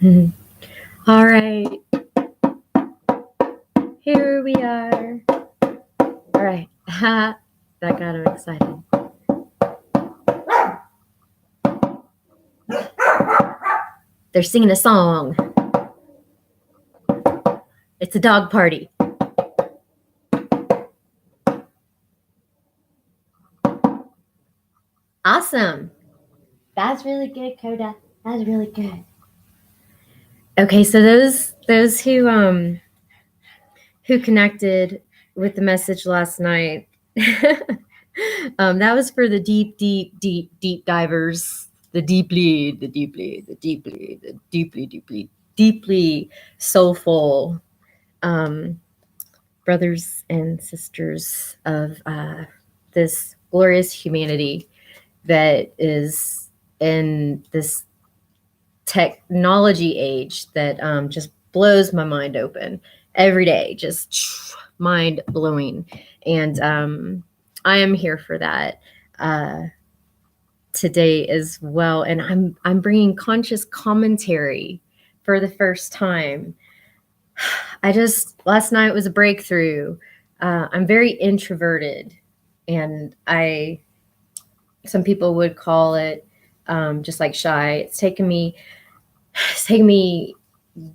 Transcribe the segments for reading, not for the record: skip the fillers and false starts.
All right. Here we are. All right. That got him excited. They're singing a song. It's a dog party. Awesome. That's really good, Coda. That's really good. Okay, so those who connected with the message last night, that was for the deep divers, the deeply soulful brothers and sisters of this glorious humanity that is in this technology age that just blows my mind open every day, just mind blowing. And I am here for that today as well. And I'm bringing conscious commentary for the first time. Last night was a breakthrough. I'm very introverted, and some people would call it just like shy. It's taken me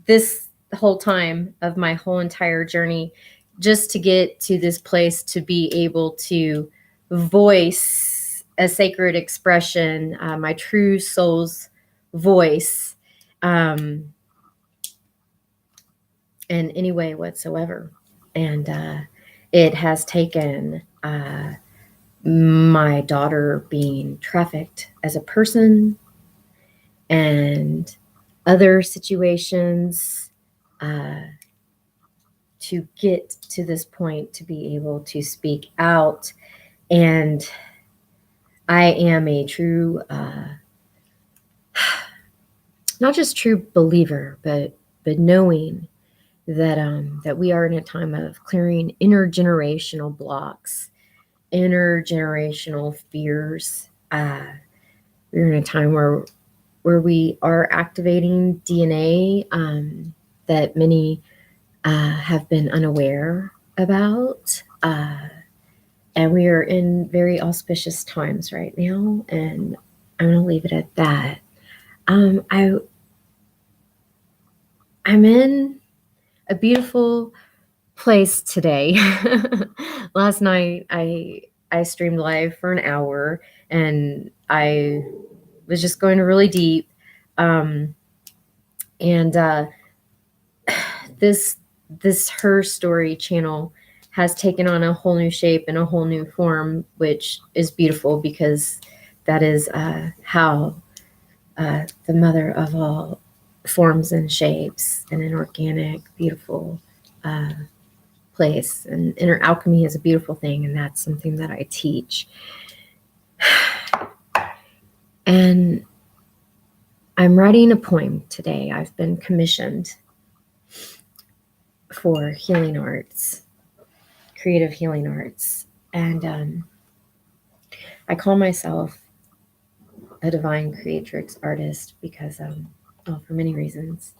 this whole time of my whole entire journey just to get to this place to be able to voice a sacred expression, my true soul's voice, in any way whatsoever. And it has taken my daughter being trafficked as a person and other situations to get to this point to be able to speak out. And I am a true, not just true believer, but knowing that we are in a time of clearing intergenerational blocks, intergenerational fears. We're in a time where we are activating DNA that many have been unaware about. And we are in very auspicious times right now. And I'm going to leave it at that. I'm in a beautiful place today. Last night I streamed live for an hour, and I was just going really deep. And this Her Story channel has taken on a whole new shape and a whole new form, which is beautiful because that is how the mother of all forms and shapes, and an organic, beautiful place. And inner alchemy is a beautiful thing, and that's something that I teach. And I'm writing a poem today. I've been commissioned for healing arts, creative healing arts. And I call myself a divine creatrix artist because, well, for many reasons.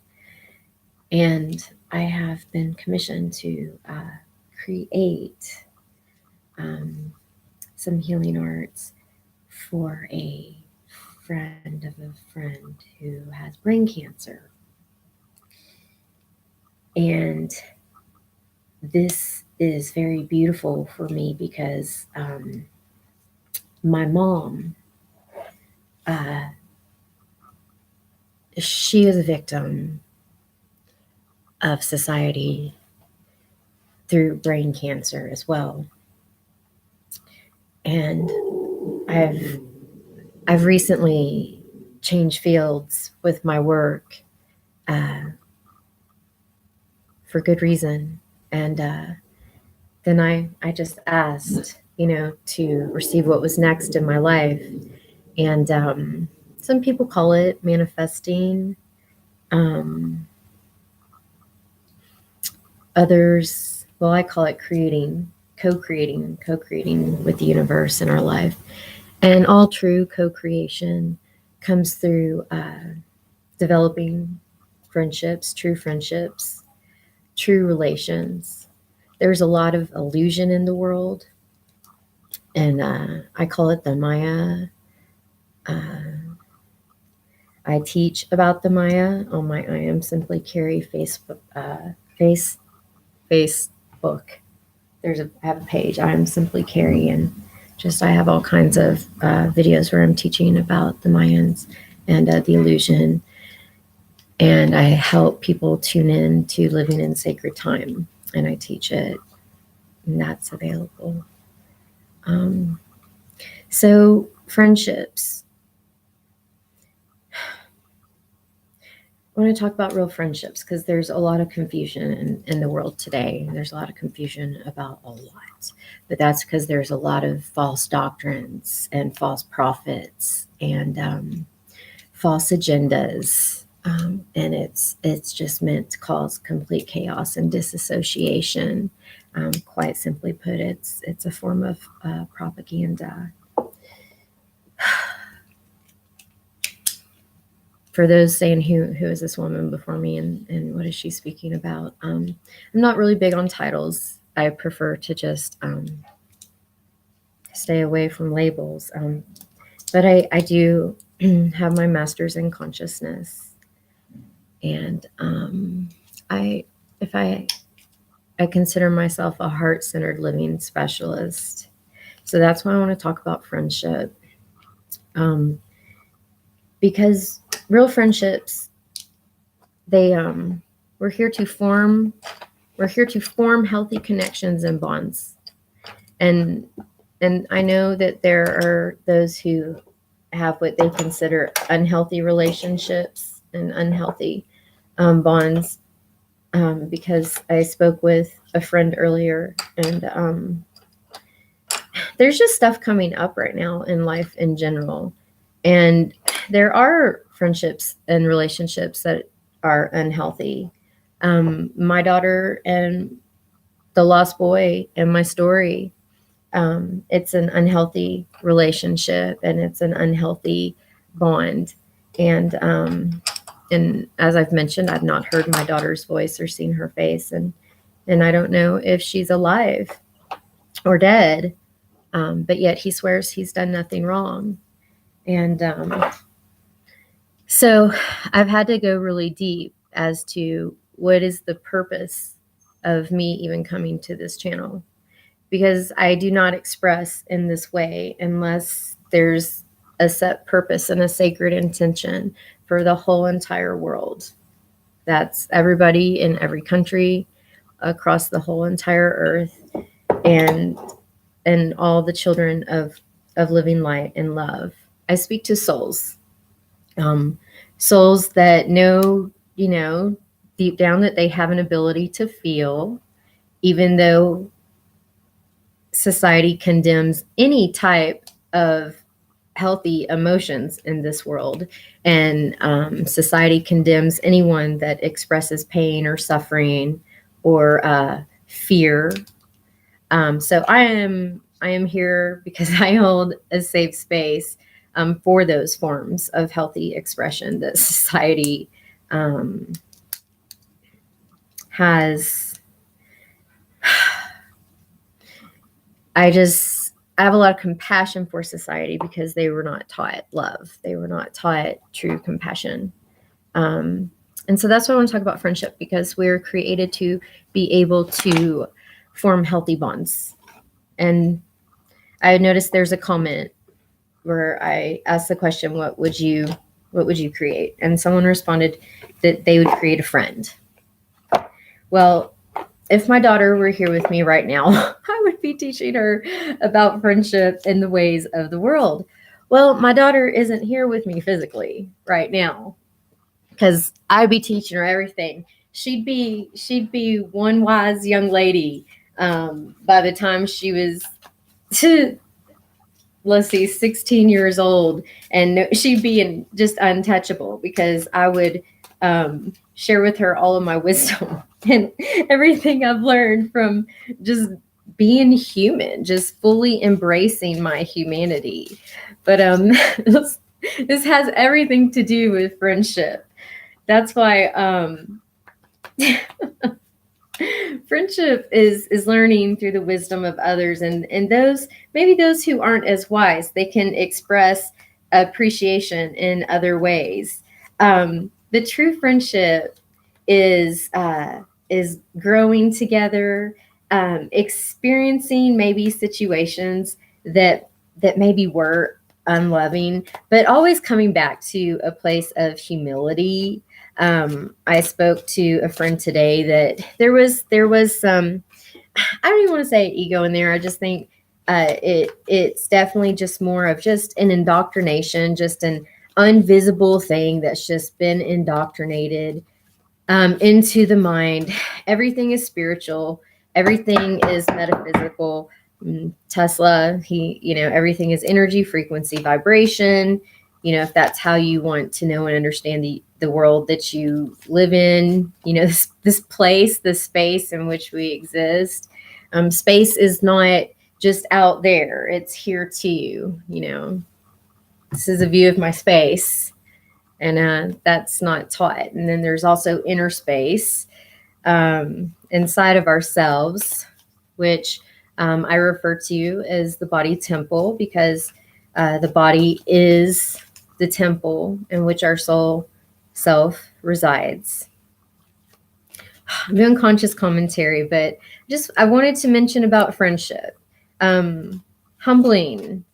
And I have been commissioned to create some healing arts for a friend of a friend who has brain cancer. And this is very beautiful for me because my mom, she is a victim of society through brain cancer as well. And I've recently changed fields with my work for good reason. And then I just asked, to receive what was next in my life. And some people call it manifesting. Others, well, I call it co-creating with the universe in our life. And all true co-creation comes through developing friendships, true relations. There's a lot of illusion in the world, and I call it the Maya. I teach about the Maya on my I Am Simply Carrie Facebook. Facebook. I have a page. I Am Simply Carrie, and I have all kinds of videos where I'm teaching about the Mayans and the illusion, and I help people tune in to living in sacred time, and I teach it, and that's available. So friendships. I want to talk about real friendships because there's a lot of confusion in the world today. There's a lot of confusion about a lot, but that's because there's a lot of false doctrines and false prophets and false agendas, and it's just meant to cause complete chaos and disassociation. Quite simply put, it's a form of propaganda. For those saying who is this woman before me and what is she speaking about, I'm not really big on titles. I prefer to just stay away from labels, but I do have my master's in consciousness, and I consider myself a heart-centered living specialist. So that's why I want to talk about friendship, because real friendships, we're here to form healthy connections and bonds. And I know that there are those who have what they consider unhealthy relationships and unhealthy bonds, because I spoke with a friend earlier, and there's just stuff coming up right now in life in general. And there are friendships and relationships that are unhealthy. My daughter and the lost boy in my story, it's an unhealthy relationship and it's an unhealthy bond. And as I've mentioned, I've not heard my daughter's voice or seen her face, and I don't know if she's alive or dead. But yet he swears he's done nothing wrong. And so I've had to go really deep as to what is the purpose of me even coming to this channel, because I do not express in this way unless there's a set purpose and a sacred intention for the whole entire world. That's everybody in every country across the whole entire earth, and all the children of living light and love. I speak to souls, souls that know, deep down that they have an ability to feel, even though society condemns any type of healthy emotions in this world. And society condemns anyone that expresses pain or suffering or fear. So I am here because I hold a safe space for those forms of healthy expression that society has. I have a lot of compassion for society because they were not taught love. They were not taught true compassion. And so that's why I want to talk about friendship, because we're created to be able to form healthy bonds. And I noticed there's a comment where I asked the question, what would you create? And someone responded that they would create a friend. Well, if my daughter were here with me right now, I would be teaching her about friendship and the ways of the world. Well, my daughter isn't here with me physically right now, because I'd be teaching her everything. She'd be one wise young lady by the time she was, let's see, 16 years old, and she'd be just untouchable, because I would share with her all of my wisdom and everything I've learned from just being human, just fully embracing my humanity. But this has everything to do with friendship. that's why friendship is learning through the wisdom of others, and those, maybe those who aren't as wise, they can express appreciation in other ways. The true friendship is growing together, experiencing maybe situations that maybe were unloving, but always coming back to a place of humility. I spoke to a friend today that there was some, I don't even want to say ego in there. I just think it's definitely just more of just an indoctrination, just an invisible thing that's just been indoctrinated into the mind. Everything is spiritual. Everything is metaphysical. Tesla, everything is energy, frequency, vibration. If that's how you want to know and understand the world that you live in, this place, this space in which we exist. Space is not just out there; it's here too. This is a view of my space, and that's not taught. And then there's also inner space inside of ourselves, which I refer to as the body temple, because the body is the temple in which our soul self resides. I'm doing conscious commentary, but I wanted to mention about friendship. Humbling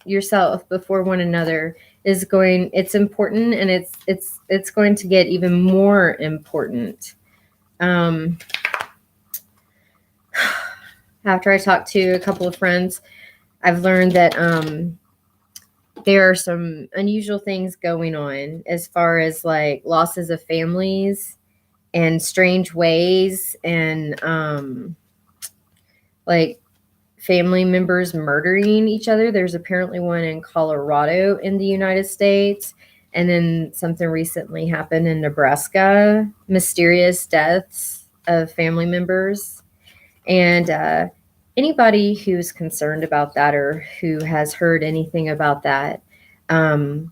yourself before one another it's important, and it's going to get even more important. After I talked to a couple of friends, I've learned that there are some unusual things going on as far as like losses of families and strange ways, and like family members murdering each other. There's apparently one in Colorado in the United States. And then something recently happened in Nebraska, mysterious deaths of family members. And anybody who's concerned about that or who has heard anything about that,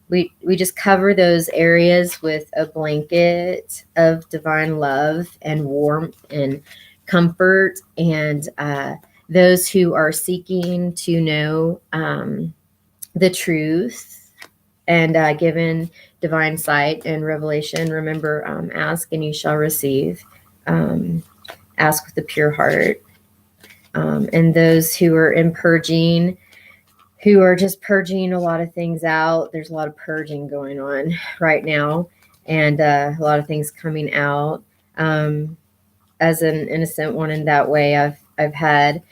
we just cover those areas with a blanket of divine love and warmth and comfort, and those who are seeking to know the truth and given divine sight and revelation, remember, ask and you shall receive. Ask with a pure heart. And those who are in purging, who are just purging a lot of things out. There's a lot of purging going on right now, and a lot of things coming out. As an innocent one in that way, I've had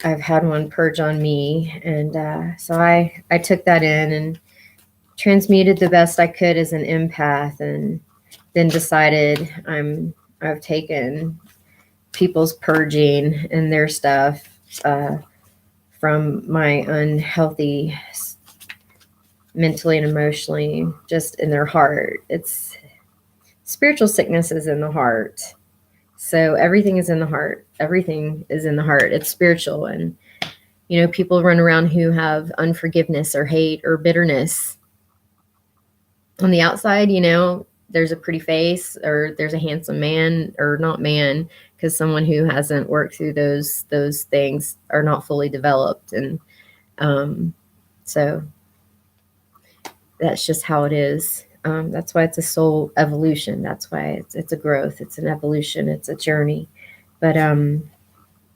one purge on me, and so I took that in and transmuted the best I could as an empath, and then decided I've taken people's purging and their stuff from my unhealthy, mentally and emotionally, just in their heart. It's spiritual sickness is in the heart. So everything is in the heart. Everything is in the heart. It's spiritual. And, people run around who have unforgiveness or hate or bitterness. On the outside, there's a pretty face, or there's a handsome man, or not man, because someone who hasn't worked through those things are not fully developed. And so that's just how it is. That's why it's a soul evolution. That's why it's a growth. It's an evolution. It's a journey. But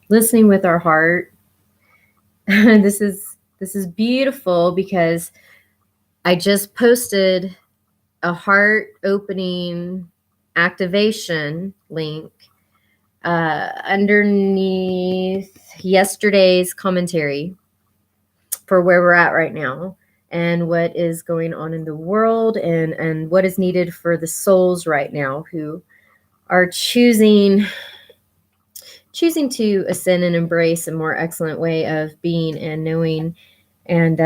listening with our heart, this is beautiful, because I just posted a heart opening activation link underneath yesterday's commentary for where we're at right now, and what is going on in the world, and what is needed for the souls right now who are choosing to ascend and embrace a more excellent way of being and knowing, and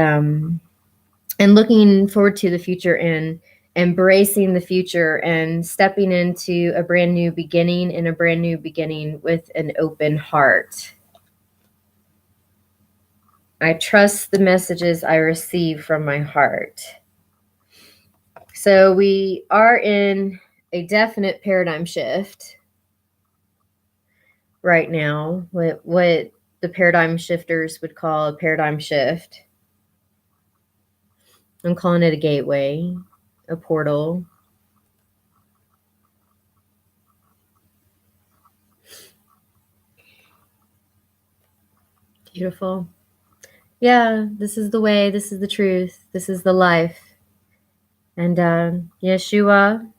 looking forward to the future, and embracing the future, and stepping into a brand new beginning, and a brand new beginning with an open heart. I trust the messages I receive from my heart. So we are in a definite paradigm shift right now, what the paradigm shifters would call a paradigm shift. I'm calling it a gateway, a portal. Beautiful. Yeah, this is the way, this is the truth, this is the life. And Yah'Shua,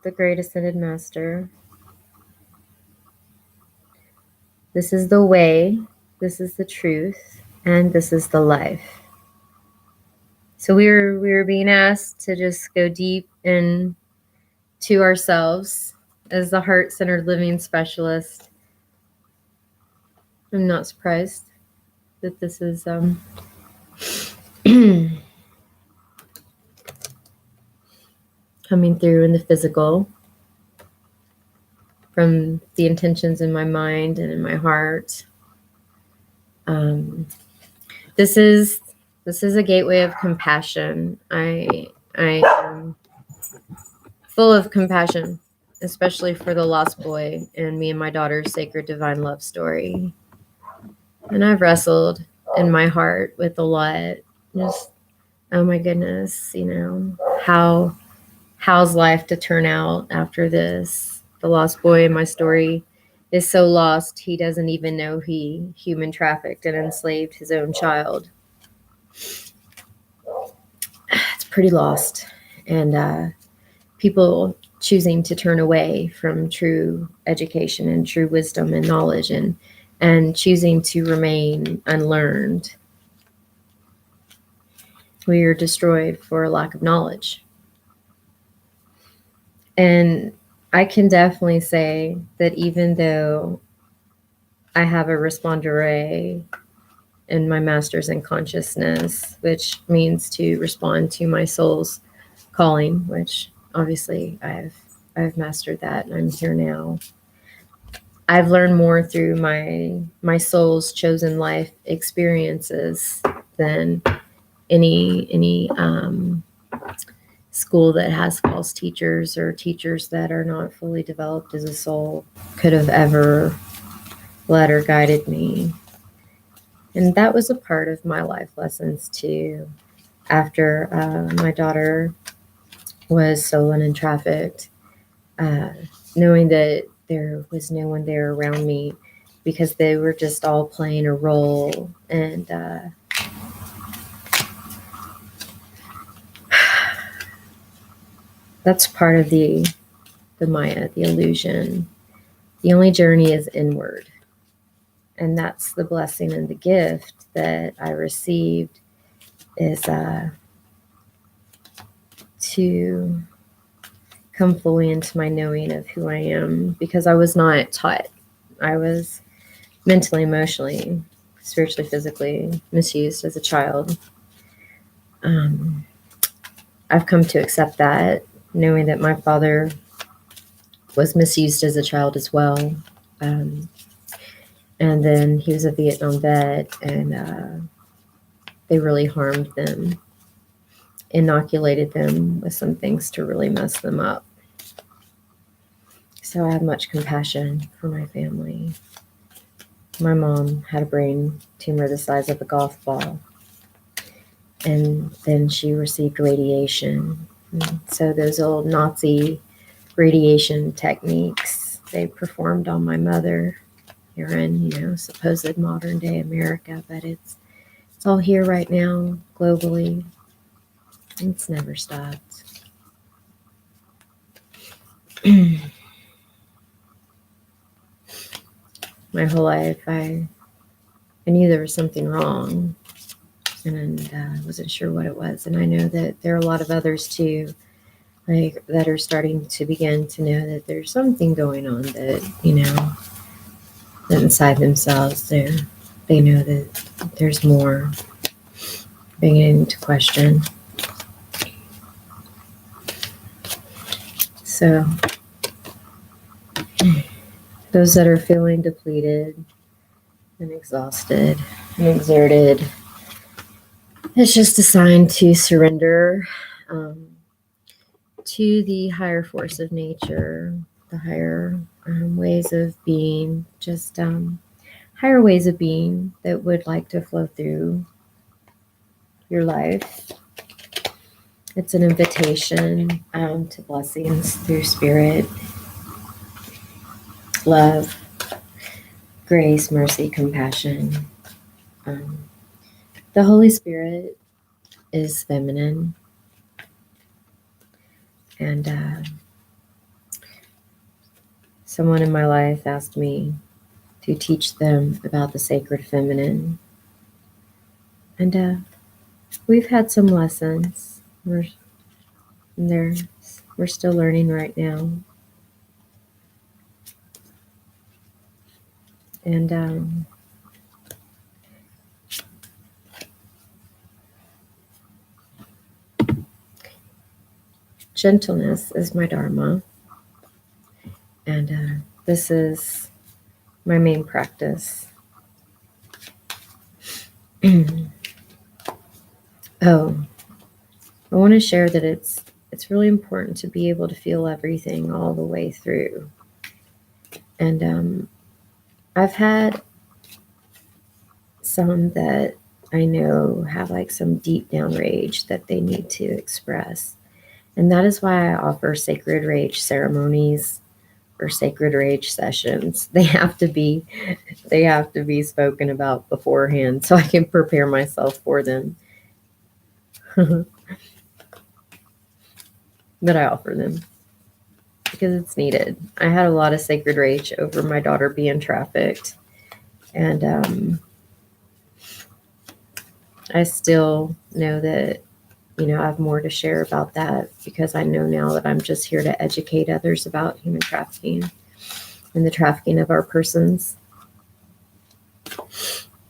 the great ascended master, this is the way, this is the truth, and this is the life. So we were being asked to just go deep into ourselves as the heart-centered living specialist. I'm not surprised that this is coming through in the physical from the intentions in my mind and in my heart. This is a gateway of compassion. I am full of compassion, especially for the lost boy and me and my daughter's sacred divine love story. And I've wrestled in my heart with a lot. Just, oh my goodness, how's life to turn out after this? The lost boy in my story is so lost, he doesn't even know he human trafficked and enslaved his own child. It's pretty lost. And people choosing to turn away from true education and true wisdom and knowledge and choosing to remain unlearned. We are destroyed for a lack of knowledge. And I can definitely say that even though I have a respondere in my master's in consciousness, which means to respond to my soul's calling, which obviously I've mastered that and I'm here now. I've learned more through my soul's chosen life experiences than any school that has false teachers or teachers that are not fully developed as a soul could have ever led or guided me. And that was a part of my life lessons too. After my daughter was stolen and trafficked, knowing that there was no one there around me because they were just all playing a role. And that's part of the Maya, the illusion. The only journey is inward. And that's the blessing and the gift that I received is to come fully into my knowing of who I am, because I was not taught. I was mentally, emotionally, spiritually, physically misused as a child. I've come to accept that, knowing that my father was misused as a child as well. And then he was a Vietnam vet, and they really harmed them, inoculated them with some things to really mess them up. So I have much compassion for my family. My mom had a brain tumor the size of a golf ball, and then she received radiation. And so those old Nazi radiation techniques they performed on my mother here in, supposed modern day America, but it's all here right now globally. It's never stopped. My whole life, I knew there was something wrong, and I wasn't sure what it was. And I know that there are a lot of others too, that are starting to begin to know that there's something going on that, that inside themselves, they know that there's more beginning to question. So those that are feeling depleted and exhausted and exerted, It's just a sign to surrender to the higher force of nature, the higher ways of being, just higher ways of being that would like to flow through your life. It's an invitation to blessings through spirit, love, grace, mercy, compassion. The Holy Spirit is feminine, and someone in my life asked me to teach them about the sacred feminine, and we've had some lessons. We're still learning right now, and gentleness is my dharma, and this is my main practice. Oh, I want to share that it's really important to be able to feel everything all the way through. And I've had some that I know have like some deep down rage that they need to express. And that is why I offer sacred rage ceremonies or sacred rage sessions. They have to be spoken about beforehand so I can prepare myself for them. But I offer them because it's needed. I had a lot of sacred rage over my daughter being trafficked, and I still know that, I have more to share about that, because I know now that I'm just here to educate others about human trafficking and the trafficking of our persons.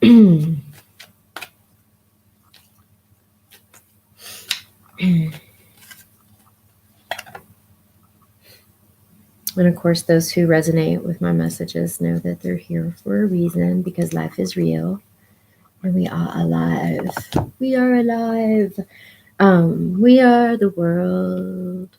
And of course, those who resonate with my messages know that they're here for a reason, because life is real and we are alive. We are alive. We are the world.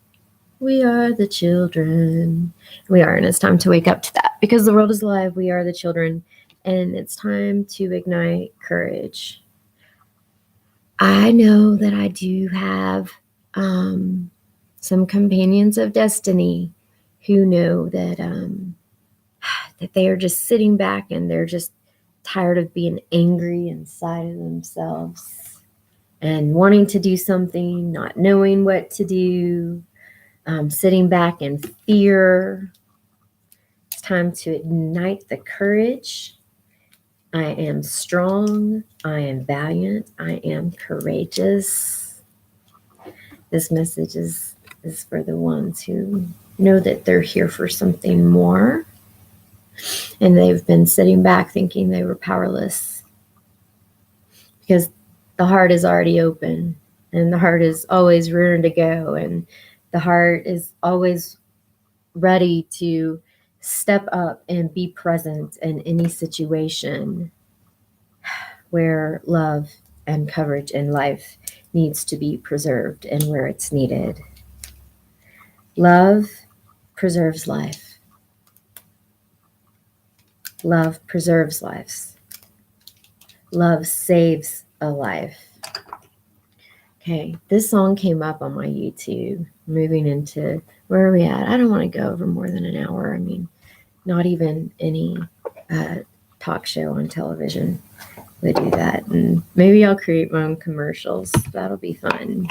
We are the children. We are, and it's time to wake up to that, because the world is alive. We are the children, and it's time to ignite courage. I know that I do have some companions of destiny who know that that they are just sitting back and they're just tired of being angry inside of themselves and wanting to do something, not knowing what to do, sitting back in fear. It's time to ignite the courage. I am strong. I am valiant. I am courageous. This message is for the ones who know that they're here for something more, and they've been sitting back thinking they were powerless, because the heart is already open, and the heart is always rearing to go, and the heart is always ready to step up and be present in any situation where love and courage in life needs to be preserved and where it's needed. Love preserves life. Love preserves lives. Love saves a life. Okay, this song came up on my YouTube. Moving into, where are we at? I don't want to go over more than an hour. I mean, not even any talk show on television would do that. And maybe I'll create my own commercials. That'll be fun.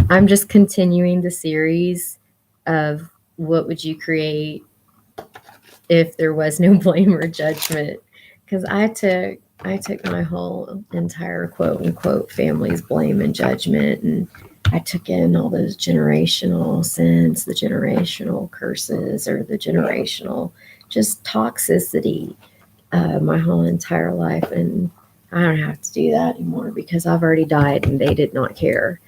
I'm just continuing the series of what would you create if there was no blame or judgment, because I took my whole entire quote unquote family's blame and judgment, and I took in all those generational sins, the generational curses, or the generational just toxicity my whole entire life. And I don't have to do that anymore, because I've already died and they did not care.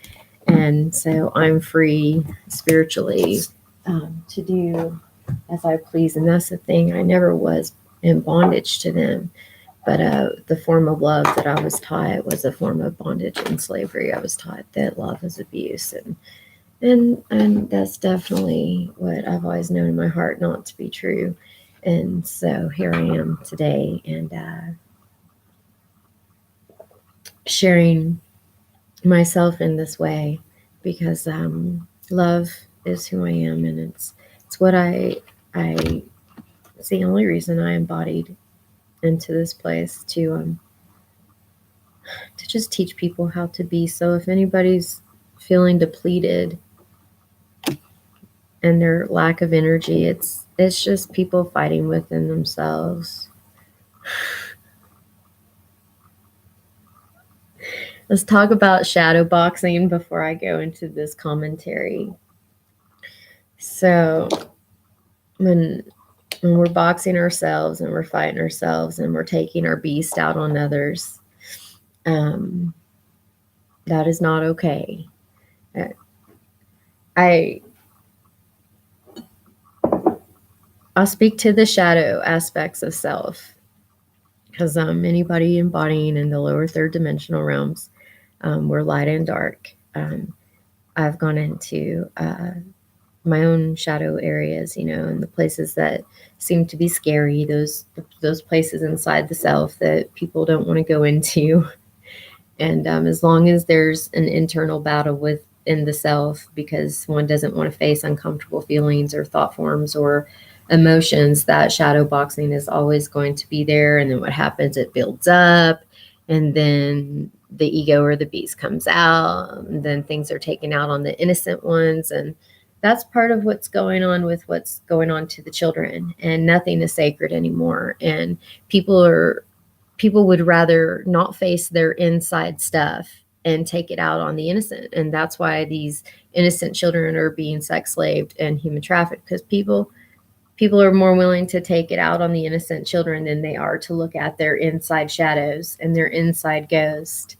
And so I'm free spiritually to do as I please. And that's the thing. I never was in bondage to them. But the form of love that I was taught was a form of bondage and slavery. I was taught that love is abuse, and that's definitely what I've always known in my heart not to be true. And so here I am today, and sharing myself in this way because love is who I am, and it's what I it's the only reason I embodied into this place to just teach people how to be. So if anybody's feeling depleted and their lack of energy, it's just people fighting within themselves. Let's talk about shadow boxing before I go into this commentary. So when we're boxing ourselves and we're fighting ourselves and we're taking our beast out on others, that is not okay. I'll speak to the shadow aspects of self, because anybody embodying in the lower third dimensional realms, we're light and dark. I've gone into my own shadow areas, and the places that seem to be scary, those places inside the self that people don't want to go into. And as long as there's an internal battle within the self, because one doesn't want to face uncomfortable feelings or thought forms or emotions, that shadow boxing is always going to be there. And then what happens, it builds up, and then the ego or the beast comes out, and then things are taken out on the innocent ones. And that's part of what's going on with what's going on to the children, and nothing is sacred anymore. And people would rather not face their inside stuff and take it out on the innocent. And that's why these innocent children are being sex slaved and human trafficked, because people are more willing to take it out on the innocent children than they are to look at their inside shadows and their inside ghost.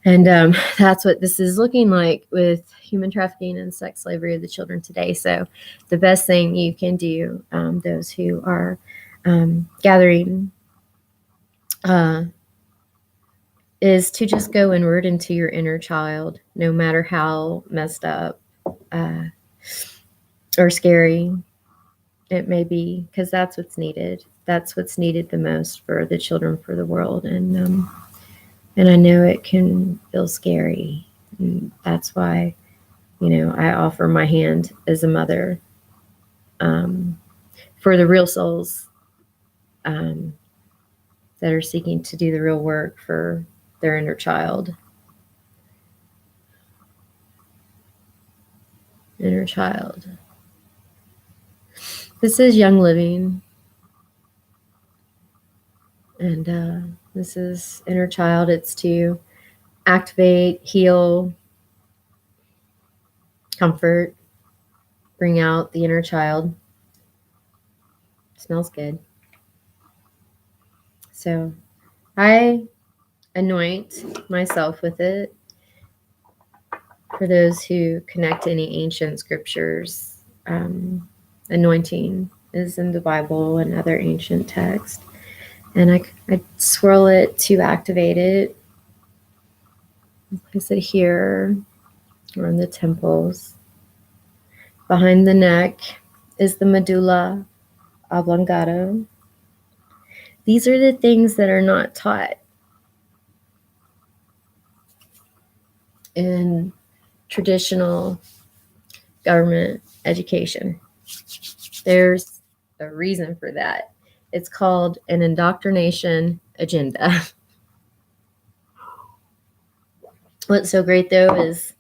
And that's what this is looking like with human trafficking and sex slavery of the children today. So the best thing you can do, those who are gathering, is to just go inward into your inner child, no matter how messed up or scary it may be, because that's what's needed. That's what's needed the most for the children, for the world. And I know it can feel scary. And that's why, I offer my hand as a mother for the real souls that are seeking to do the real work for their inner child. Inner child. This is Young Living. And this is inner child. It's to activate, heal, comfort, bring out the inner child. It smells good. So I anoint myself with it. For those who connect to any ancient scriptures, anointing is in the Bible and other ancient texts. And I swirl it to activate it. Place it here or in the temples. Behind the neck is the medulla oblongata. These are the things that are not taught in traditional government education. There's a reason for that. It's called an indoctrination agenda. What's so great, though, is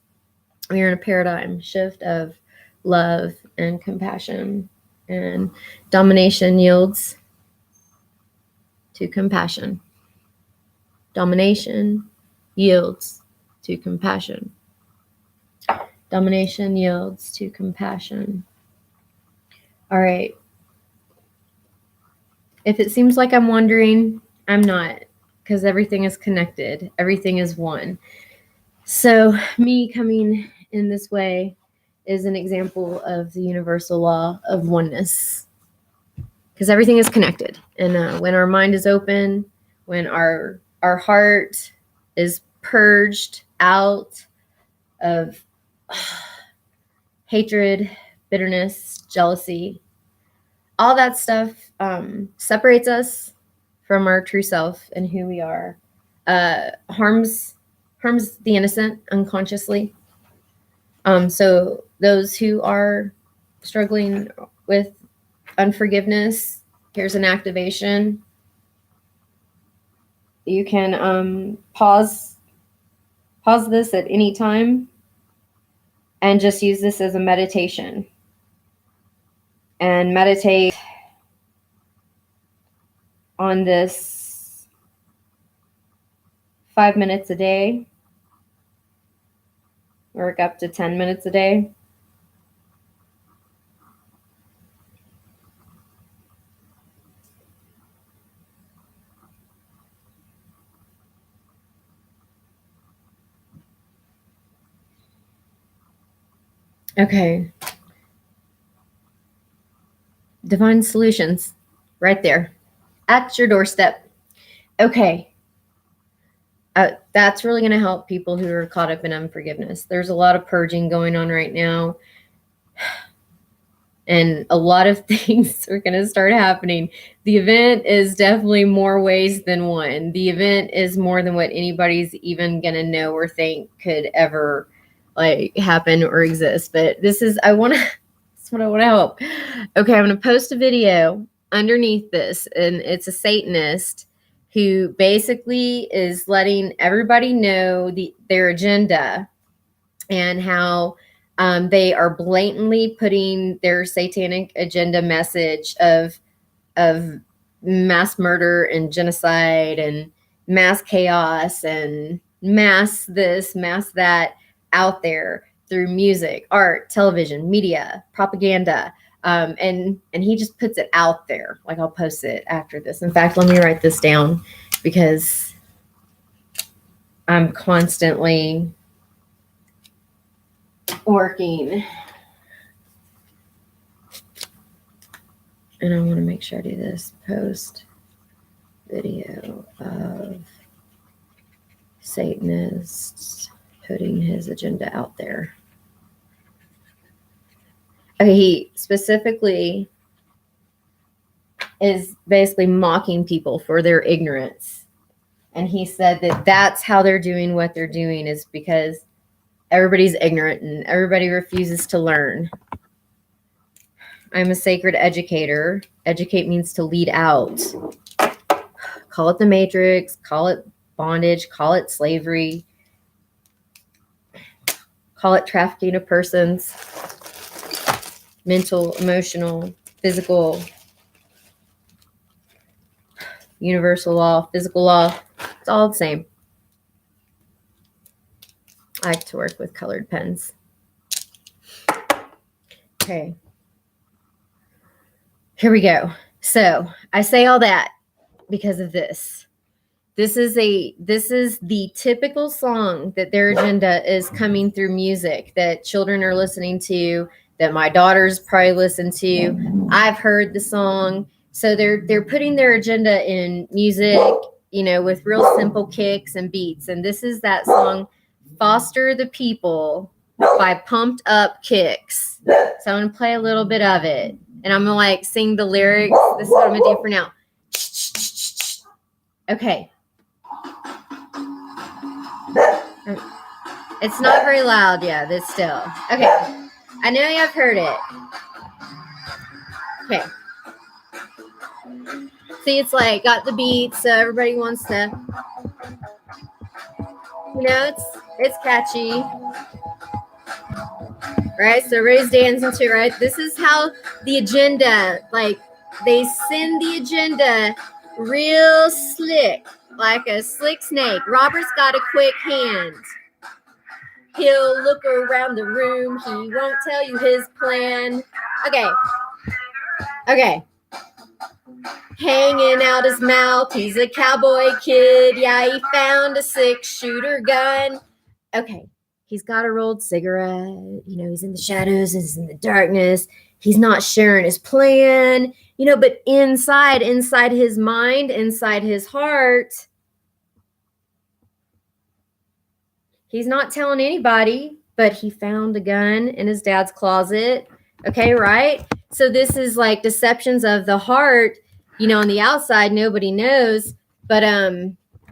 we're in a paradigm shift of love and compassion, and domination yields to compassion. Domination yields to compassion. Domination yields to compassion. All right. If it seems like I'm wandering, I'm not, because everything is connected. Everything is one. So me coming in this way is an example of the universal law of oneness, because everything is connected. And when our mind is open, when our heart is purged out of hatred, bitterness, jealousy, all that stuff separates us from our true self and who we are, harms the innocent unconsciously. So those who are struggling with unforgiveness, here's an activation. You can pause this at any time and just use this as a meditation. And meditate on this 5 minutes a day, work up to 10 minutes a day. Okay. Divine solutions right there at your doorstep. Okay. That's really going to help people who are caught up in unforgiveness. There's a lot of purging going on right now. And a lot of things are going to start happening. The event is definitely more ways than one. The event is more than what anybody's even going to know or think could ever like happen or exist. But this is, that's what I want to help. Okay, I'm going to post a video underneath this, and it's a Satanist who basically is letting everybody know their agenda and how they are blatantly putting their satanic agenda message of mass murder and genocide and mass chaos and mass this, mass that out there through music, art, television, media, propaganda. And he just puts it out there. Like, I'll post it after this. In fact, let me write this down because I'm constantly working. And I want to make sure I do this. Post video of Satanists putting his agenda out there. Okay, he specifically is basically mocking people for their ignorance. And he said that that's how they're doing what they're doing is because everybody's ignorant and everybody refuses to learn. I'm a sacred educator. Educate means to lead out. Call it the matrix, call it bondage, call it slavery, call it trafficking of persons, mental, emotional, physical, universal law, physical law. It's all the same. I like to work with colored pens. Okay. Here we go. So I say all that because of this. This is the typical song that their agenda is coming through music that children are listening to, that my daughters probably listen to. I've heard the song. So they're putting their agenda in music, with real simple kicks and beats. And this is that song, Foster the People by Pumped Up Kicks. So I'm going to play a little bit of it. And I'm going to sing the lyrics. This is what I'm going to do for now. Okay. It's not very loud, yeah, this still. Okay. I know you've heard it. Okay. See, it's got the beat, so everybody wants to, it's catchy. Right? So everybody's dancing to, right? This is how the agenda, they send the agenda real slick, like a slick snake. Robert's got a quick hand. He'll look around the room. He won't tell you his plan. Okay. Hanging out his mouth. He's a cowboy kid. Yeah, he found a 6-shooter gun. Okay. He's got a rolled cigarette. He's in the shadows. He's in the darkness. He's not sharing his plan, but inside his mind, inside his heart, he's not telling anybody, but he found a gun in his dad's closet. Okay, right? So this is like deceptions of the heart. On the outside, nobody knows, but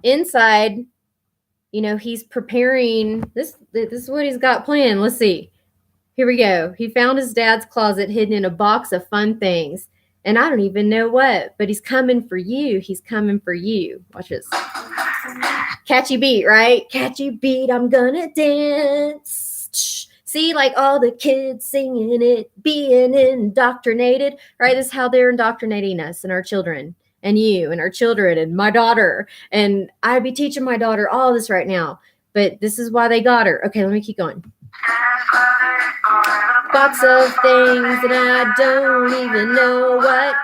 inside, he's preparing. This is what he's got planned. Let's see. Here we go. He found his dad's closet hidden in a box of fun things. And I don't even know what, but he's coming for you. He's coming for you. Watch this. Catchy beat, right? Catchy beat, I'm gonna dance. See, like all the kids singing it, being indoctrinated, right? This is how they're indoctrinating us and our children and you and our children and my daughter. And I'd be teaching my daughter all this right now, but this is why they got her. Okay, let me keep going. Box of things and I don't even know what.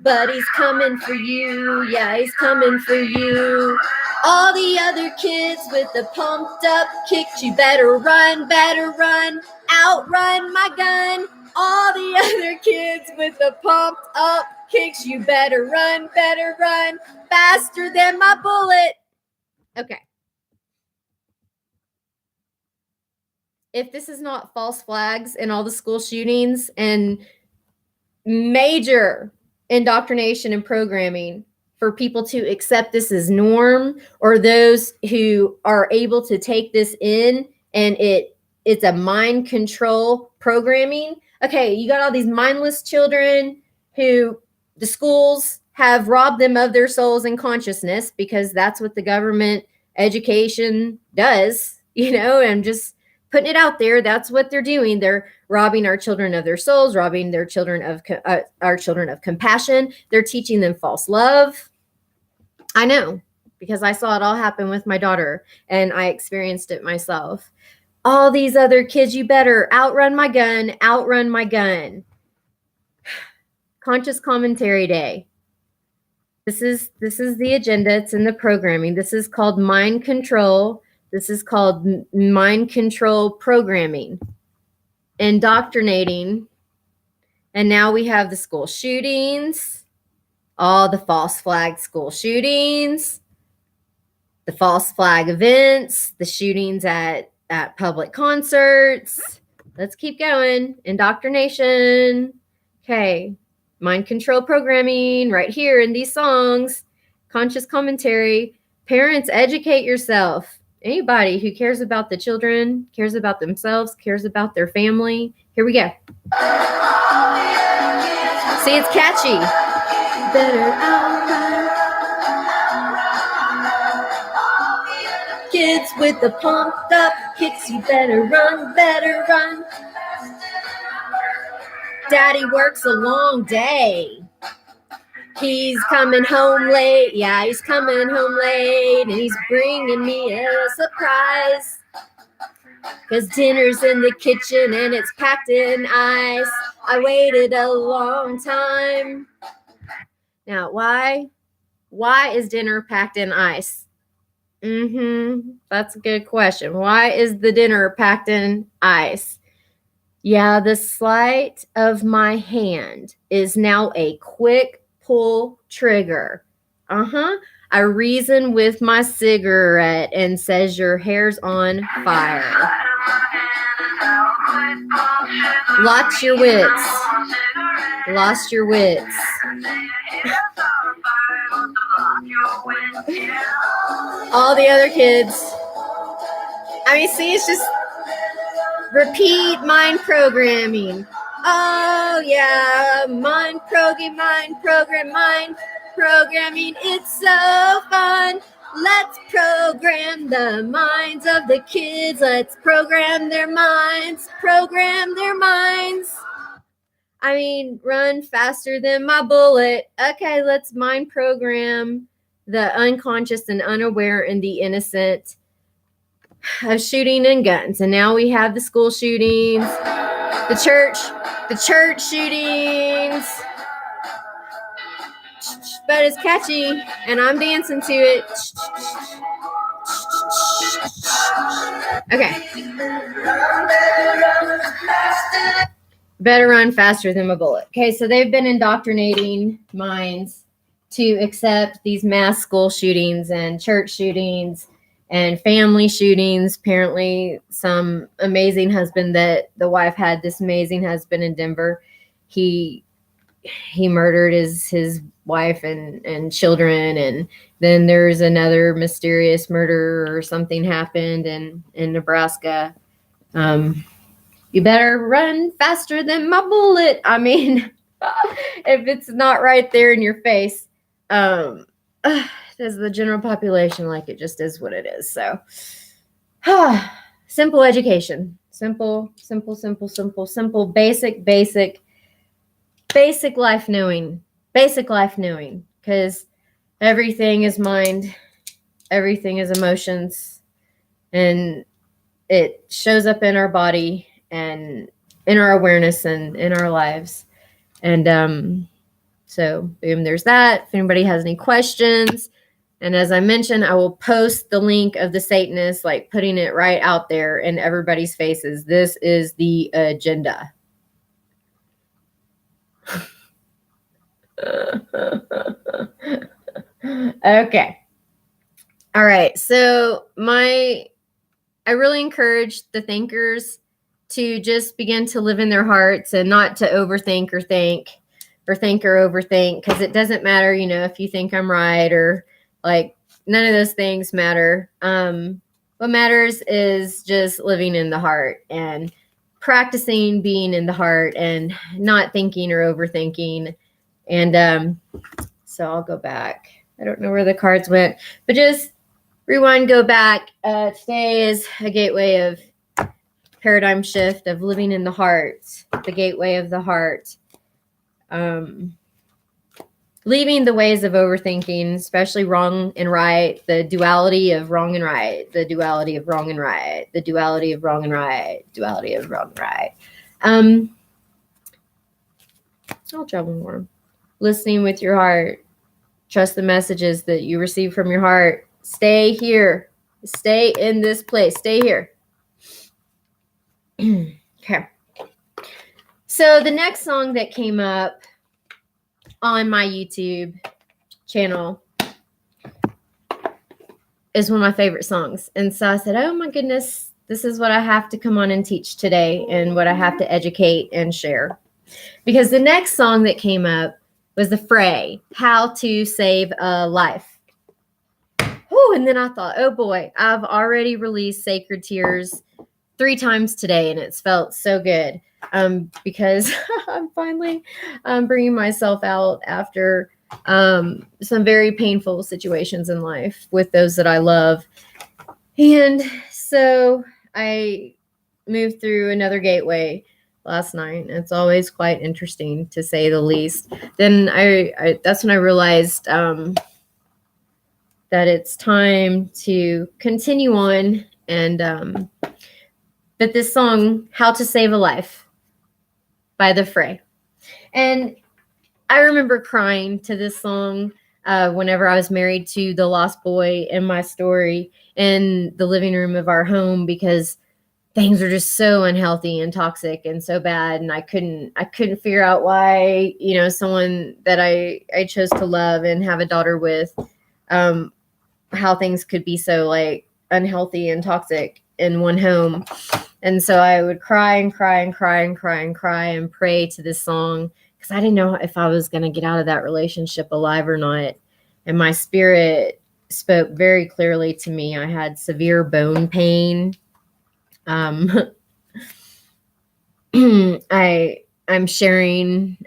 But he's coming for you, yeah, he's coming for you. All the other kids with the pumped up kicks, you better run, outrun my gun. All the other kids with the pumped up kicks, you better run, faster than my bullet. Okay. If this is not false flags in all the school shootings and major indoctrination and programming for people to accept this as norm, or those who are able to take this in and it's a mind control programming. Okay, you got all these mindless children who the schools have robbed them of their souls and consciousness, because that's what the government education does, and just putting it out there. That's what they're doing. They're robbing our children of their souls, robbing their children of our children of compassion. They're teaching them false love. I know, because I saw it all happen with my daughter and I experienced it myself. All these other kids, you better outrun my gun, outrun my gun. Conscious commentary day. This is the agenda. It's in the programming. This is called mind control. This is called mind control programming, indoctrinating. And now we have the school shootings, all the false flag school shootings, the false flag events, the shootings at public concerts. Let's keep going. Indoctrination. Okay. Mind control programming right here in these songs. Conscious commentary. Parents, educate yourself. Anybody who cares about the children, cares about themselves, cares about their family. Here we go. See, it's catchy. Better outrun. Kids with the pumped up kicks, you better run, Daddy works a long day. He's coming home late. Yeah, he's coming home late. And he's bringing me a surprise. 'Cause dinner's in the kitchen and it's packed in ice. I waited a long time. Now, why is dinner packed in ice? That's a good question. Why is the dinner packed in ice? Yeah, the sleight of my hand is now a quick pull trigger. I reason with my cigarette and says your hair's on fire. Lost your wits. Lost your wits. All the other kids. See, it's just repeat mind programming. Oh, yeah. Mind programming. It's so fun. Let's program the minds of the kids. Let's program their minds. Run faster than my bullet. Okay, let's mind program the unconscious and unaware and the innocent of shooting and guns. And now we have the school shootings, the church shootings. But it's catchy, and I'm dancing to it. Okay. better run faster than a bullet. Okay, so they've been indoctrinating minds to accept these mass school shootings and church shootings and family shootings. Apparently, some amazing husband that the wife had, this amazing husband in Denver, he murdered his wife and children, and then there's another mysterious murder or something happened in Nebraska. You better run faster than my bullet. I mean, if it's not right there in your face, does the general population like it just is what it is. So simple education, simple, basic life knowing, because everything is mind, everything is emotions, and it shows up in our body and in our awareness and in our lives. And so boom, there's that. If anybody has any questions, and as I mentioned, I will post the link of the Satanists, like putting it right out there in everybody's faces. This is the agenda. Okay. All right. So I really encourage the thinkers to just begin to live in their hearts and not to overthink or think or overthink, because it doesn't matter, if you think I'm right or like, none of those things matter. What matters is just living in the heart and practicing being in the heart and not thinking or overthinking. And so I'll go back. I don't know where the cards went, but just rewind, go back. Today is a gateway of paradigm shift of living in the heart, the gateway of the heart. Leaving the ways of overthinking, especially wrong and right, the duality of wrong and right, the duality of wrong and right, the duality of wrong and right, duality of wrong and right. I'll travel more. Listening with your heart. Trust the messages that you receive from your heart. Stay here. Stay in this place. Stay here. Okay. So the next song that came up on my YouTube channel is one of my favorite songs. And so I said, oh my goodness, this is what I have to come on and teach today and what I have to educate and share. Because the next song that came up was the Fray, How to Save a Life. Whew, and then I thought, oh boy, I've already released Sacred Tears 3 times today, and it's felt so good because I'm finally bringing myself out after some very painful situations in life with those that I love. And so I moved through another gateway last night. It's always quite interesting, to say the least. Then I that's when I realized that it's time to continue on, and but this song, How to Save a Life by The Fray. And I remember crying to this song whenever I was married to the lost boy in my story in the living room of our home, because things were just so unhealthy and toxic and so bad. And I couldn't figure out why, someone that I chose to love and have a daughter with, how things could be so like unhealthy and toxic in one home. And so I would cry and cry and cry and cry and cry and pray to this song, because I didn't know if I was going to get out of that relationship alive or not. And my spirit spoke very clearly to me. I had severe bone pain. I'm sharing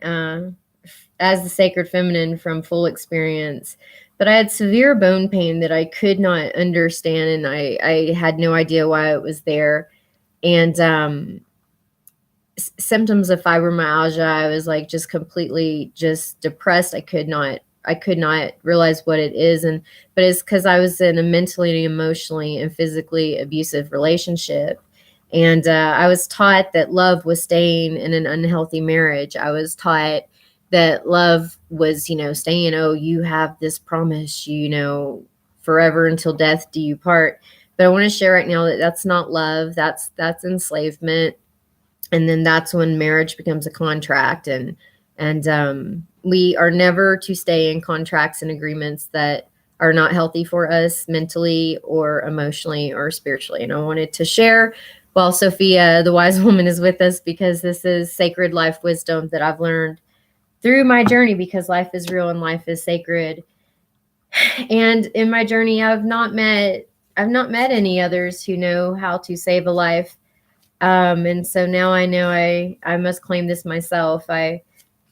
as the sacred feminine from full experience, but I had severe bone pain that I could not understand, and I had no idea why it was there. And symptoms of fibromyalgia, I was like just completely just depressed. I could not realize what it is, but it's because I was in a mentally, emotionally, and physically abusive relationship. And I was taught that love was staying in an unhealthy marriage. I was taught that love was, staying, oh, you have this promise, forever until death do you part. But I want to share right now that that's not love. That's enslavement. And then that's when marriage becomes a contract, and we are never to stay in contracts and agreements that are not healthy for us mentally or emotionally or spiritually. And I wanted to share while Sophia, the wise woman, is with us, because this is sacred life wisdom that I've learned through my journey, because life is real and life is sacred. And in my journey, I've not met any others who know how to save a life. And so now I know I must claim this myself. I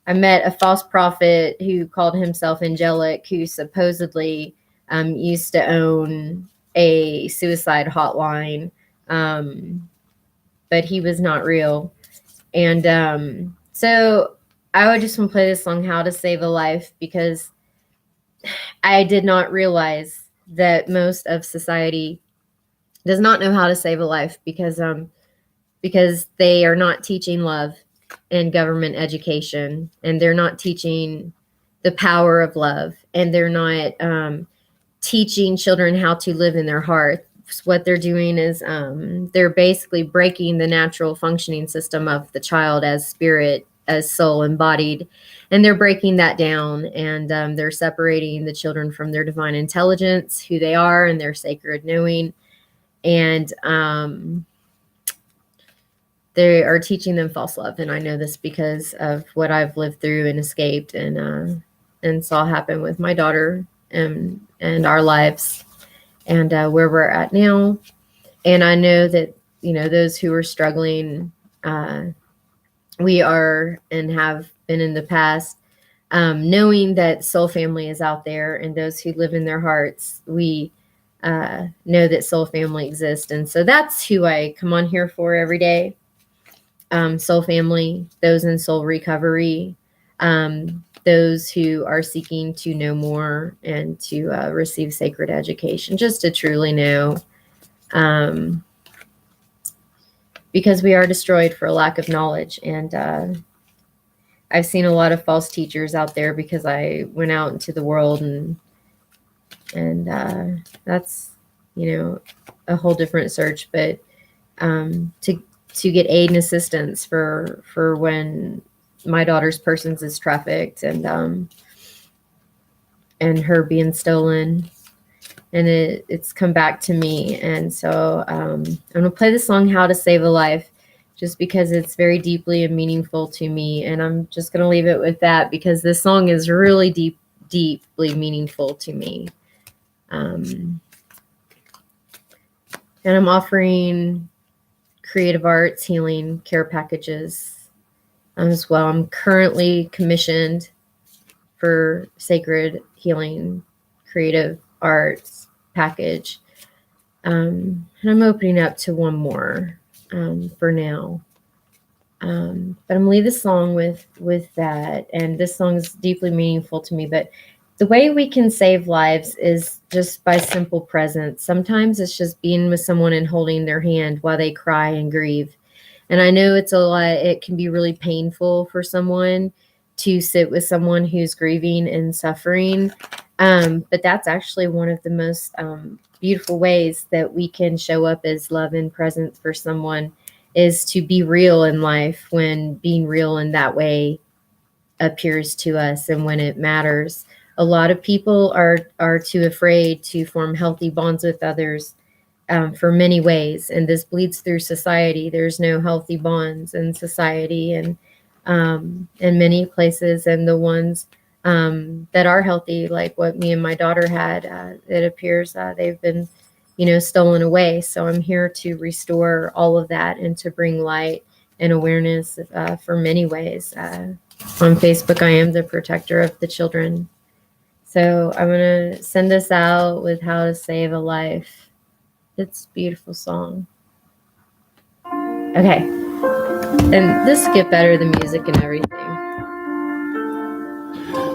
met a false prophet who called himself angelic, who supposedly used to own a suicide hotline, but he was not real. And so I would just want to play this song, How to Save a Life, because I did not realize that most of society does not know how to save a life, because they are not teaching love in government education, and they're not teaching the power of love, and they're not teaching children how to live in their heart. What they're doing is they're basically breaking the natural functioning system of the child as spirit, as soul embodied, and they're breaking that down, and they're separating the children from their divine intelligence, who they are, and their sacred knowing. And they are teaching them false love. And I know this because of what I've lived through and escaped and saw happen with my daughter and our lives, and where we're at now. And I know that, those who are struggling, we are and have been in the past, knowing that soul family is out there, and those who live in their hearts, we know that soul family exists. And so that's who I come on here for every day. Soul family, those in soul recovery, those who are seeking to know more and to receive sacred education, just to truly know, because we are destroyed for a lack of knowledge. And I've seen a lot of false teachers out there, because I went out into the world, and that's, a whole different search. But to get aid and assistance for when my daughter's persons is trafficked, and her being stolen, and it's come back to me. And so I'm gonna play the song How to Save a Life, just because it's very deeply and meaningful to me. And I'm just gonna leave it with that, because this song is really deeply meaningful to me. And I'm offering creative arts healing care packages as well. I'm currently commissioned for sacred healing creative arts package, and I'm opening up to one more for now. But I'm gonna leave the song with that, and this song is deeply meaningful to me. But the way we can save lives is just by simple presence. Sometimes it's just being with someone and holding their hand while they cry and grieve. And I know it's a lot, it can be really painful for someone to sit with someone who's grieving and suffering. But that's actually one of the most beautiful ways that we can show up as love and presence for someone, is to be real in life, when being real in that way appears to us and when it matters. A lot of people are too afraid to form healthy bonds with others, for many ways, and this bleeds through society. There's no healthy bonds in society, and in many places, and the ones that are healthy, like what me and my daughter had, it appears they've been, stolen away. So I'm here to restore all of that and to bring light and awareness for many ways. On Facebook, I am the protector of the children. So I'm going to send us out with How to Save a Life. It's a beautiful song. Okay. And this will get better, the music and everything.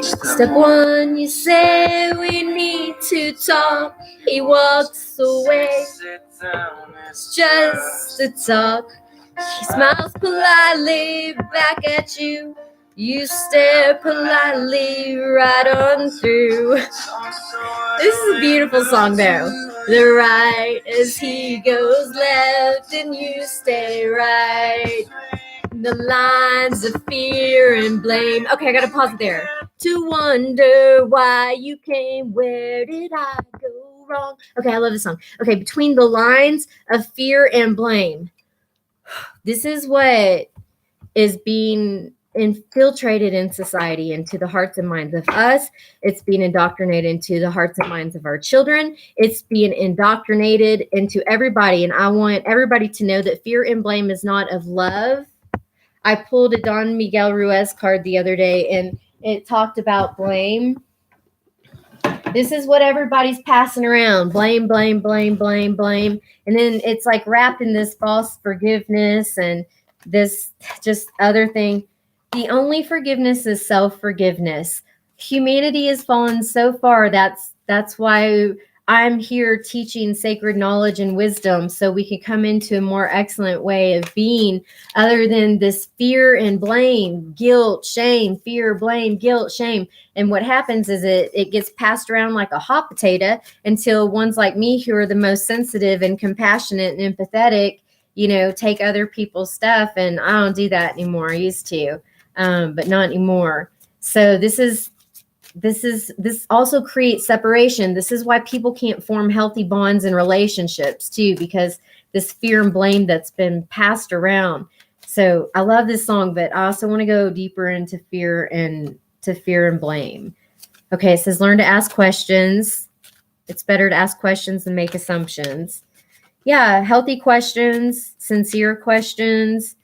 Step one, you say we need to talk. He walks away. It's just a talk. He smiles politely back at you. You stare politely right on through. This is a beautiful song, though. The right as he goes left, and you stay right. the lines of fear and blame. Okay, I gotta pause it there. To wonder why you came, where did I go wrong? Okay, I love this song. Okay, between the lines of fear and blame. This is what is being infiltrated in society into the hearts and minds of us. It's being indoctrinated into the hearts and minds of our children. It's being indoctrinated into everybody. And I want everybody to know that fear and blame is not of love. I pulled a Don Miguel Ruiz card the other day, and it talked about blame. This is what everybody's passing around. Blame, blame, blame, blame, blame. And then it's like wrapped in this false forgiveness and this just other thing. The only forgiveness is self-forgiveness. Humanity has fallen so far. That's why I'm here teaching sacred knowledge and wisdom, so we can come into a more excellent way of being, other than this fear and blame, guilt, shame, fear, blame, guilt, shame. And what happens is it gets passed around like a hot potato until ones like me, who are the most sensitive and compassionate and empathetic, take other people's stuff. And I don't do that anymore. I used to, but not anymore. So this also creates separation. This is why people can't form healthy bonds and relationships too, because this fear and blame that's been passed around. So I love this song, but I also want to go deeper into fear and blame. Okay, it says learn to ask questions. It's better to ask questions than make assumptions. Yeah, healthy questions, sincere questions.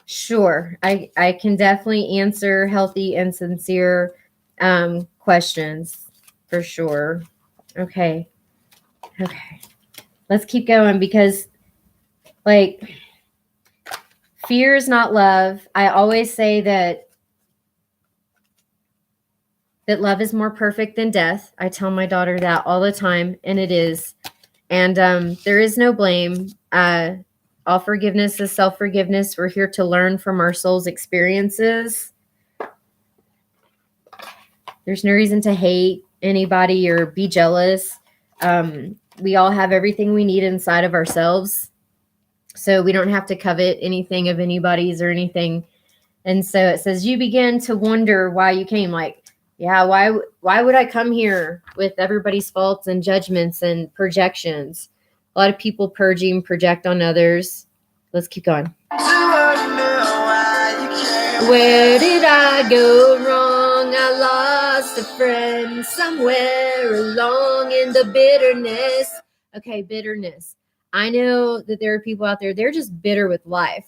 Sure, I can definitely answer healthy and sincere questions for sure. Okay. Let's keep going, because fear is not love. I always say that love is more perfect than death. I tell my daughter that all the time, and it is. And there is no blame. All forgiveness is self-forgiveness. We're here to learn from our soul's experiences. There's no reason to hate anybody or be jealous. We all have everything we need inside of ourselves. So we don't have to covet anything of anybody's or anything. And so it says, you begin to wonder why you came. Why would I come here with everybody's faults and judgments and projections? A lot of people purging, project on others. Let's keep going. Where did I go wrong? I lost a friend somewhere along in the bitterness. Okay, bitterness. I know that there are people out there, they're just bitter with life.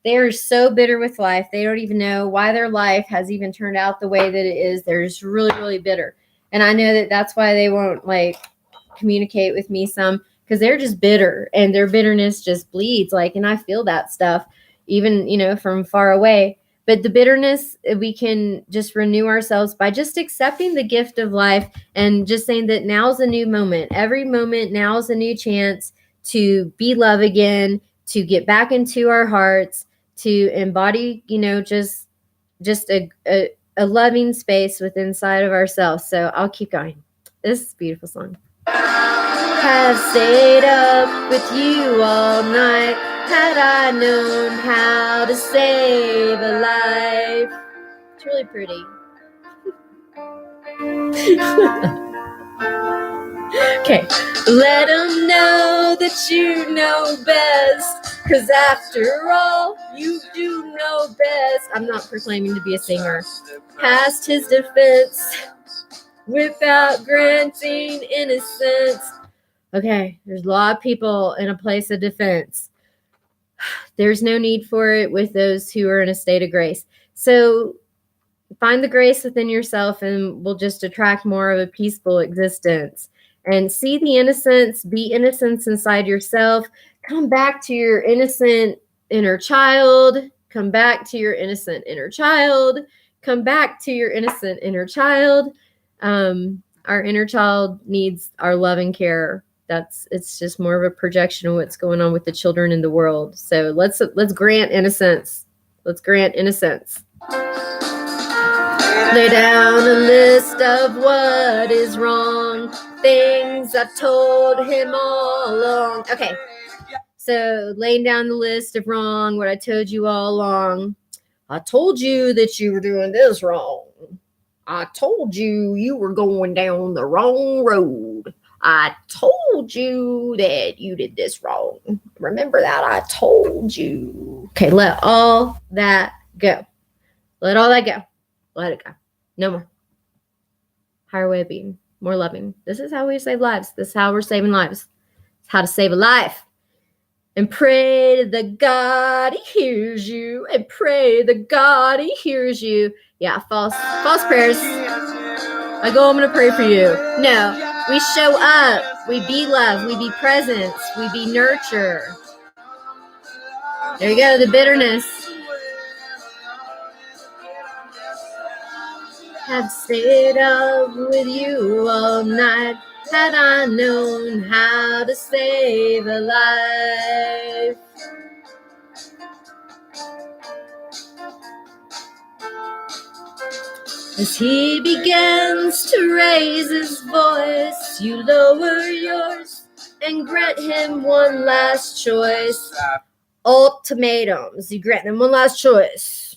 They're so bitter with life. They don't even know why their life has even turned out the way that it is. They're just really, really bitter. And I know that that's why they won't communicate with me some, because they're just bitter, and their bitterness just bleeds. And I feel that stuff even, from far away. But the bitterness, we can just renew ourselves by just accepting the gift of life and just saying that now's a new moment. Every moment now is a new chance to be love again, to get back into our hearts, to embody, just a loving space within inside of ourselves. So I'll keep going. This is a beautiful song. Have stayed up with you all night, had I known how to save a life. It's really pretty. Okay. Let them know that you know best, 'cause after all, you do know best. I'm not proclaiming to be a singer. Past his defense without granting innocence. Okay, there's a lot of people in a place of defense. There's no need for it with those who are in a state of grace. So find the grace within yourself, and we'll just attract more of a peaceful existence. And see the innocence, be innocence inside yourself. Come back to your innocent inner child. Come back to your innocent inner child. Come back to your innocent inner child. Our inner child needs our love and care. It's just more of a projection of what's going on with the children in the world. So let's grant innocence. Let's grant innocence. Lay down a list of what is wrong, things I've told him all along. Okay, So laying down the list of wrong, what I told you all along. I told you that you were doing this wrong. I told you you were going down the wrong road. I told you that you did this wrong. Remember that? I told you. Okay, let all that go. Let all that go. Let it go. No more. Higher way of being. More loving. This is how we save lives. This is how we're saving lives. It's how to save a life. And pray to the God he hears you. And pray to the God he hears you. Yeah, false prayers. I go, I'm going to pray for you. No, we show up. We be love. We be presence. We be nurture. There you go, the bitterness. Have stayed up with you all night. Had I known how to save a life. As he begins to raise his voice, you lower yours and grant him one last choice. Ultimatums. You grant them one last choice.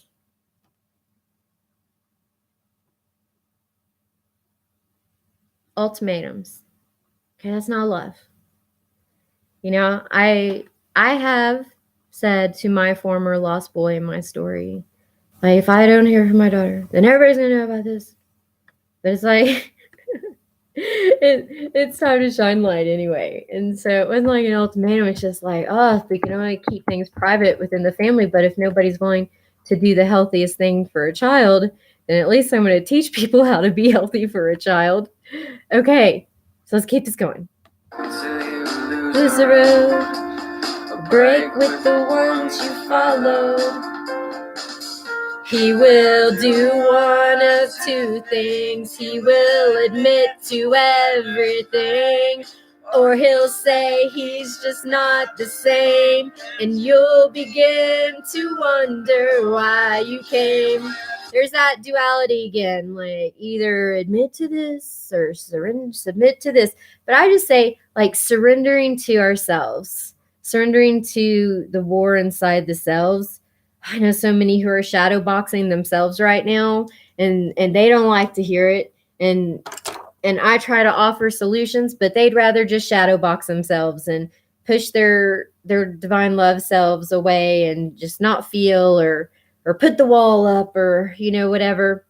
Ultimatums. Okay, that's not love. You know, I have said to my former lost boy in my story, like, if I don't hear from my daughter, then everybody's gonna know about this. But it's like it's time to shine light anyway. And so it wasn't like an ultimatum. It's just like, oh, we can only keep things private within the family. But if nobody's willing to do the healthiest thing for a child, then at least I'm going to teach people how to be healthy for a child. Okay, so let's keep this going. Lose the road, break with the ones you followed. He will do one of two things. He will admit to everything, or he'll say he's just not the same, and you'll begin to wonder why you came. There's that duality again, like either admit to this or submit to this. But I just say, like, surrendering to ourselves, surrendering to the war inside the selves. I know so many who are shadow boxing themselves right now, and they don't like to hear it. And I try to offer solutions, but they'd rather just shadow box themselves and push their divine love selves away and just not feel or put the wall up or, you know, whatever.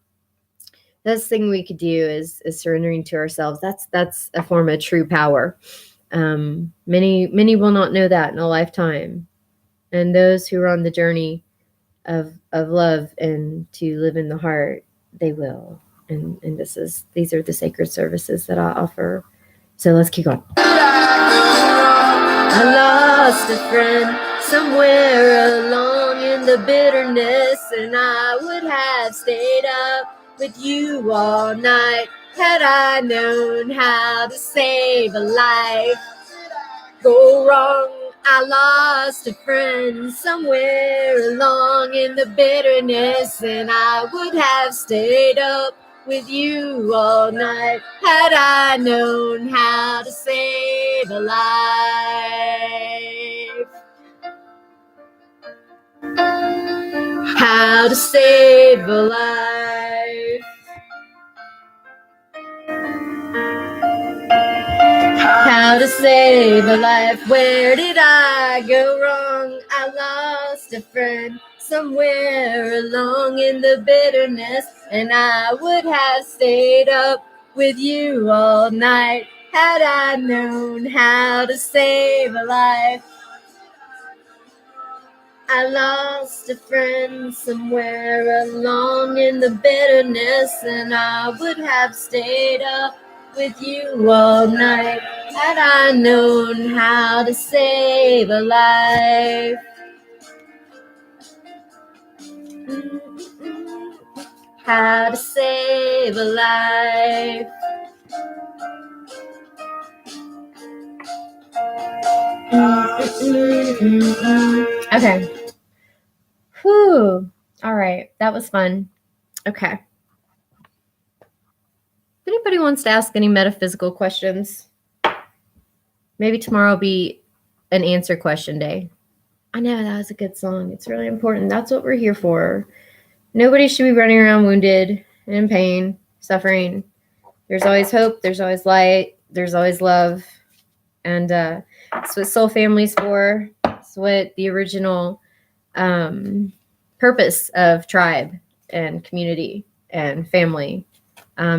That's the thing we could do is surrendering to ourselves. That's a form of true power. Many will not know that in a lifetime. And those who are on the journey of love and to live in the heart, they will. And these are the sacred services that I offer. So let's keep going. I lost a friend somewhere along in the bitterness, and I would have stayed up with you all night had I known how to save a life. Go wrong, I lost a friend somewhere along in the bitterness, and I would have stayed up with you all night had I known how to save a life. How to save a life. How to save a life. Where did I go wrong? I lost a friend somewhere along in the bitterness, and I would have stayed up with you all night had I known how to save a life. I lost a friend somewhere along in the bitterness, and I would have stayed up with you all night had I known how to save a life. How to save a life. Okay. Whew. All right. That was fun. Okay. If anybody wants to ask any metaphysical questions, maybe tomorrow will be an answer question day. I know, that was a good song. It's really important. That's what we're here for. Nobody should be running around wounded and in pain, suffering. There's always hope. There's always light. There's always love. And that's what soul family's for. It's what the original purpose of tribe and community and family,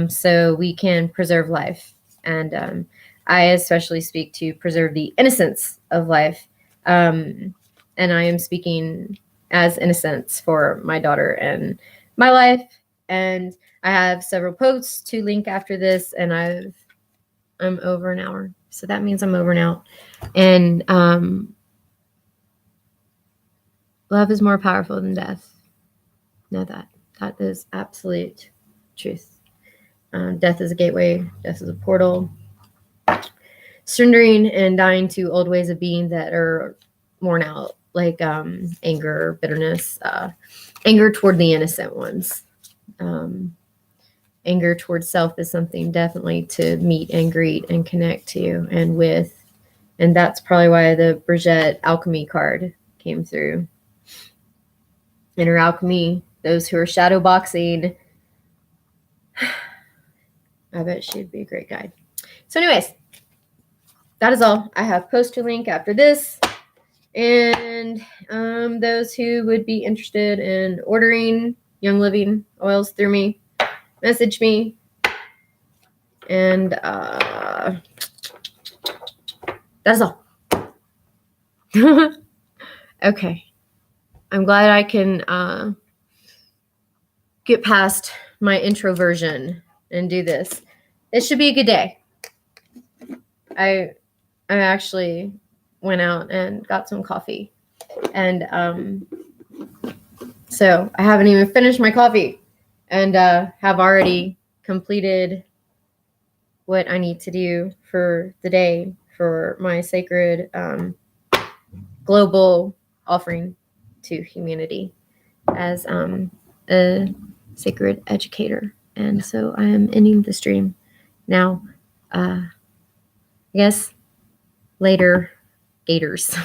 so we can preserve life. And I especially speak to preserve the innocence of life. And I am speaking as innocence for my daughter and my life. And I have several posts to link after this, and I'm over an hour. So that means I'm over and out. And love is more powerful than death. Know that. That is absolute truth. Death is a gateway. Death is a portal. Surrendering and dying to old ways of being that are worn out, like anger, bitterness, anger toward the innocent ones. Anger towards self is something definitely to meet and greet and connect to and with. And that's probably why the Brigitte alchemy card came through. Inner alchemy, those who are shadow boxing. I bet she'd be a great guide. So anyways, that is all. I have poster link after this. And those who would be interested in ordering Young Living oils through me, message me. And that's all. Okay. I'm glad I can get past my introversion and do this. It should be a good day. I actually went out and got some coffee. And so I haven't even finished my coffee and have already completed what I need to do for the day for my sacred global offering to humanity as a sacred educator. And so I am ending the stream now. I guess later, gators.